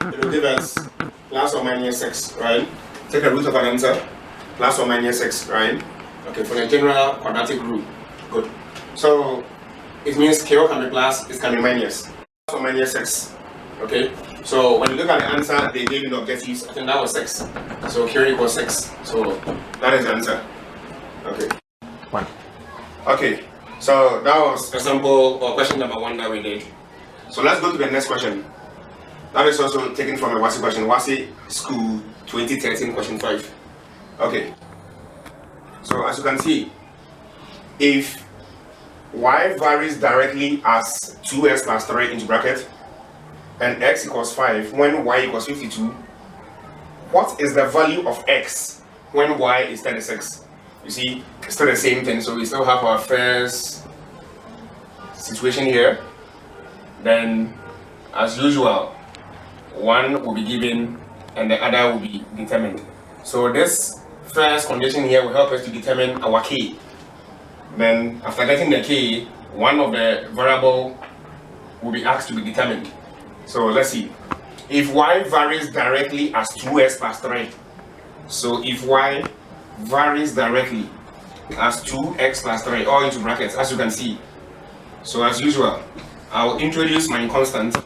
it will give us plus or minus 6, right? Take the root of an answer, plus or minus 6, right? Okay, for the general quadratic rule. Good. So it means K can be plus, it can be minus. Plus or minus 6. Okay. So when you look at the answer they gave in the objectives, I think that was 6. So K equals 6. So that is the answer. Okay. 1. Okay. So that was example or question number 1 that we did. So let's go to the next question. That is also taken from a WASI question. WASI School 2013 question 5. Okay. So as you can see, if y varies directly as 2x plus 3 into bracket and x equals 5 when y equals 52, what is the value of x when y is 36? You see, it's still the same thing, so we still have our first situation here. Then, as usual, one will be given and the other will be determined. So this first condition here will help us to determine our k. Then after getting the k, one of the variable will be asked to be determined. So let's see. If y varies directly as 2x plus 3. So if y varies directly as 2x plus 3, all into brackets, as you can see. So as usual, I'll introduce my constant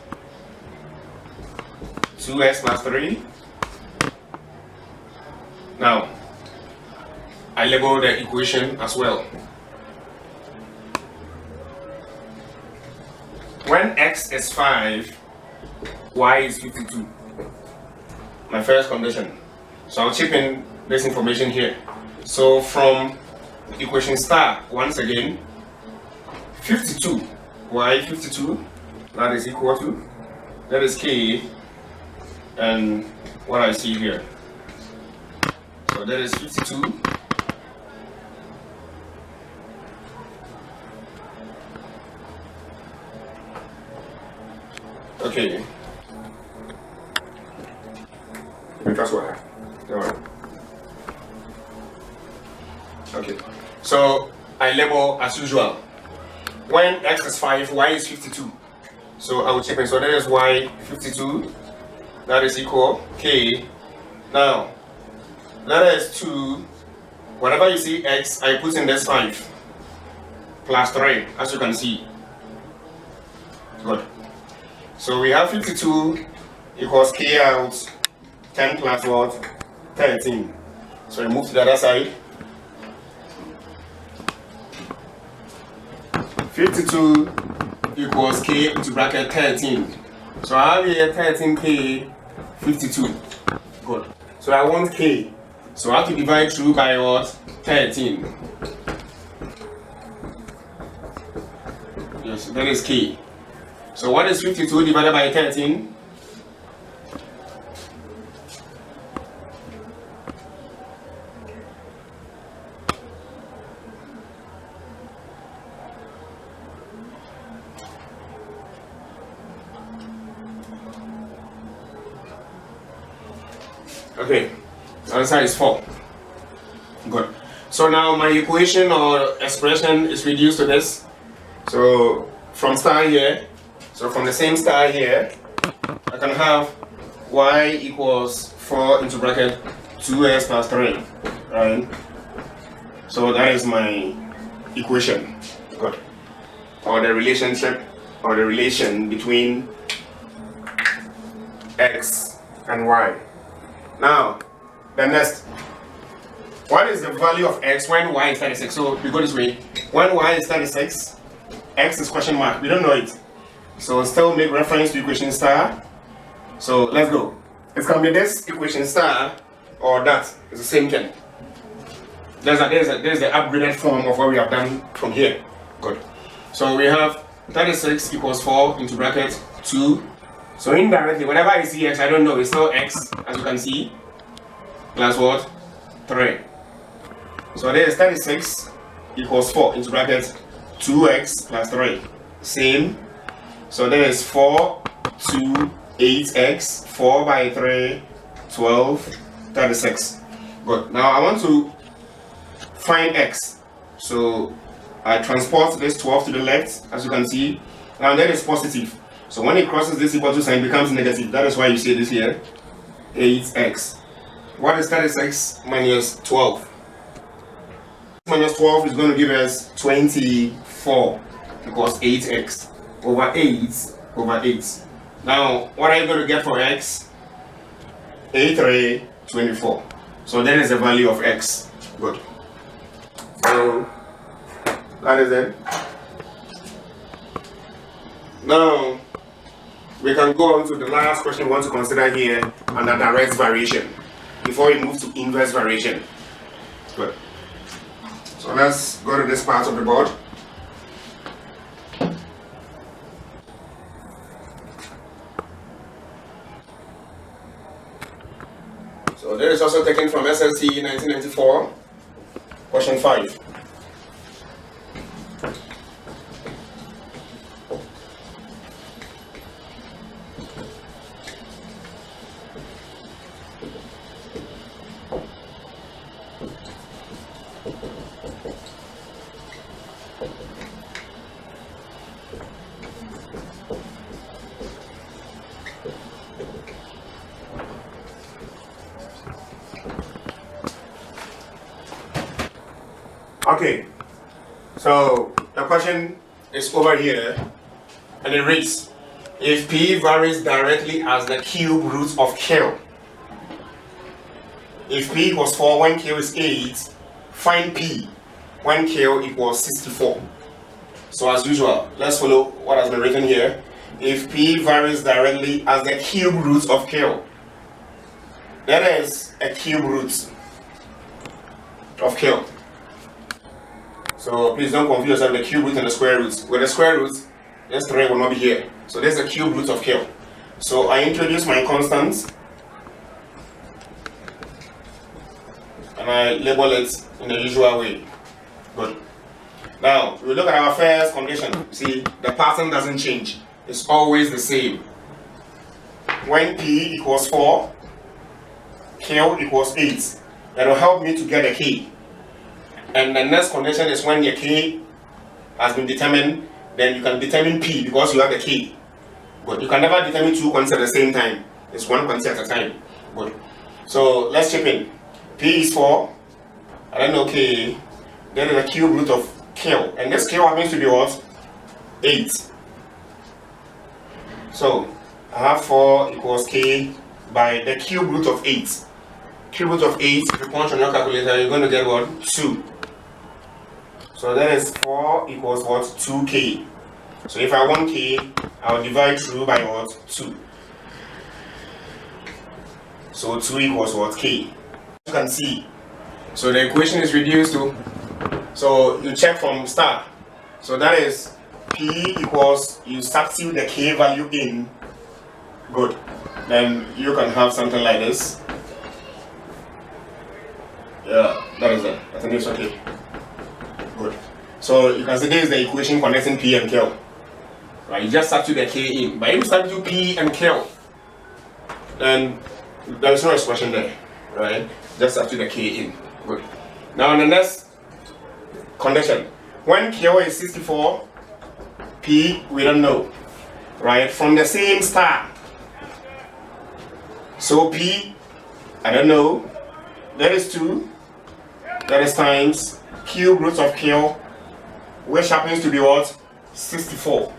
2x plus 3. Now, I label the equation as well. When x is 5, y is 52. My first condition. So I'll chip in this information here. So from equation star, once again, 52, y 52, that is equal to, that is k, and what I see here. So that is 52. Okay. Because what? Okay. So I label as usual. When x is 5, y is 52. So I will chip in. So that is y 52. That is equal k. Now that is 2. Whenever you see x, I put in this 5 plus 3, as you can see. Good. So we have 52 equals k out 10 plus what? 13. So we move to the other side. 52 equals k into bracket 13. So I have here 13k 52. Good. So I want k. So I have to divide through by what? 13. Yes, that is k. So what is 52 divided by 13? Okay, the answer is 4. Good. So now my equation or expression is reduced to this. So from star here, so from the same star here, I can have y equals 4 into bracket 2x plus 3, right? So that is my equation. Good. Or the relationship or the relation between x and y. Now, the next, what is the value of x when y is 36? So we go this way. When y is 36, x is question mark. We don't know it. So still make reference to equation star. So let's go. It can be this equation star or that. It's the same thing. There's the upgraded form of what we have done from here. Good. So we have 36 equals 4 into bracket 2. So indirectly, whenever I see x, I don't know, it's still x, as you can see, plus what? 3. So there is 36 equals 4 into bracket 2x plus 3. Same. So there is 4, 2, 8x, 4 by 3, 12, 36. Good. Now I want to find x. So I transport this 12 to the left, as you can see. Now that is positive. So when it crosses this equal to sign, it becomes negative. That is why you see this here, 8x. What is 36 minus 12? Minus 12 is going to give us 24 because 8x over 8 over 8. Now, what are you going to get for x? 8 3, 24. So that is the value of x. Good. So that is it. Now we can go on to the last question we want to consider here under direct variation before we move to inverse variation. Good. So let's go to this part of the board. So this is also taken from SLC 1994, question 5. Okay, so the question is over here and it reads, if P varies directly as the cube root of Q, if P equals 4 when Q is 8, find P when Q equals 64. So as usual, let's follow what has been written here. If P varies directly as the cube root of Q, that is a cube root of Q. So please don't confuse yourself with the cube root and the square root. With the square root, this 3 will not be here. So there's the cube root of Q. So I introduce my constants and I label it in the usual way. Good. Now we look at our first condition. See, the pattern doesn't change. It's always the same. When P equals 4, Q equals 8. That will help me to get a K. And the next condition is when your K has been determined, then you can determine P because you have the K. But you can never determine two quantities at the same time. It's one quantity at a time. Good. So let's chip in. P is 4. I don't know K. Then the cube root of Q. And this Q happens to be what? 8. So I have 4 equals K by the cube root of 8. Cube root of 8, if you punch on your calculator, you're going to get what? 2. So that is 4 equals what? 2k. So if I want k, I'll divide through by what? 2. So 2 equals what? K. You can see. So the equation is reduced to, so you check from start. So that is P equals, you substitute the k value in. Good. Then you can have something like this. Yeah, that is it. I think it's okay. Good. So you can see this is the equation connecting P and Q. Right, you just substitute the K in. But if you substitute P and Q, then there is no expression there. Right? Just substitute the K in. Good. Now in the next condition, when Q is 64, P we don't know. Right? From the same star. So P, I don't know. That is 2. That is times cube root of Q, which happens to be what? 64.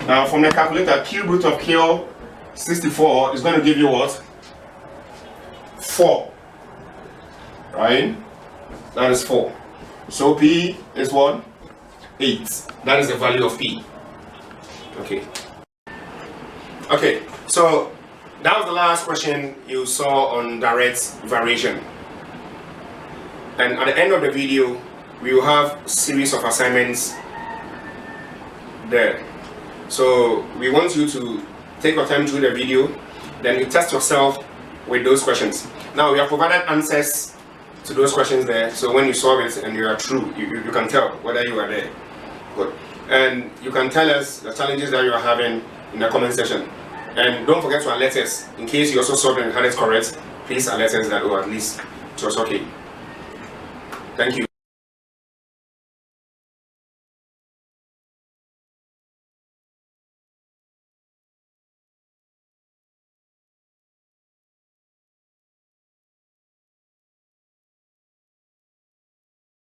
Now from the calculator, cube root of Q 64 is going to give you what? 4. Right? That is 4. So P is what? 8. That is the value of P. Okay. Okay, so that was the last question you saw on direct variation. And at the end of the video, we will have a series of assignments there. So we want you to take your time through the video, then you test yourself with those questions. Now we have provided answers to those questions there, so when you solve it and you are true, you can tell whether you are there. Good. And you can tell us the challenges that you are having in the comment section. And don't forget to alert us. In case you also solved and had it correct, please alert us that, oh, at least it was okay. Thank you.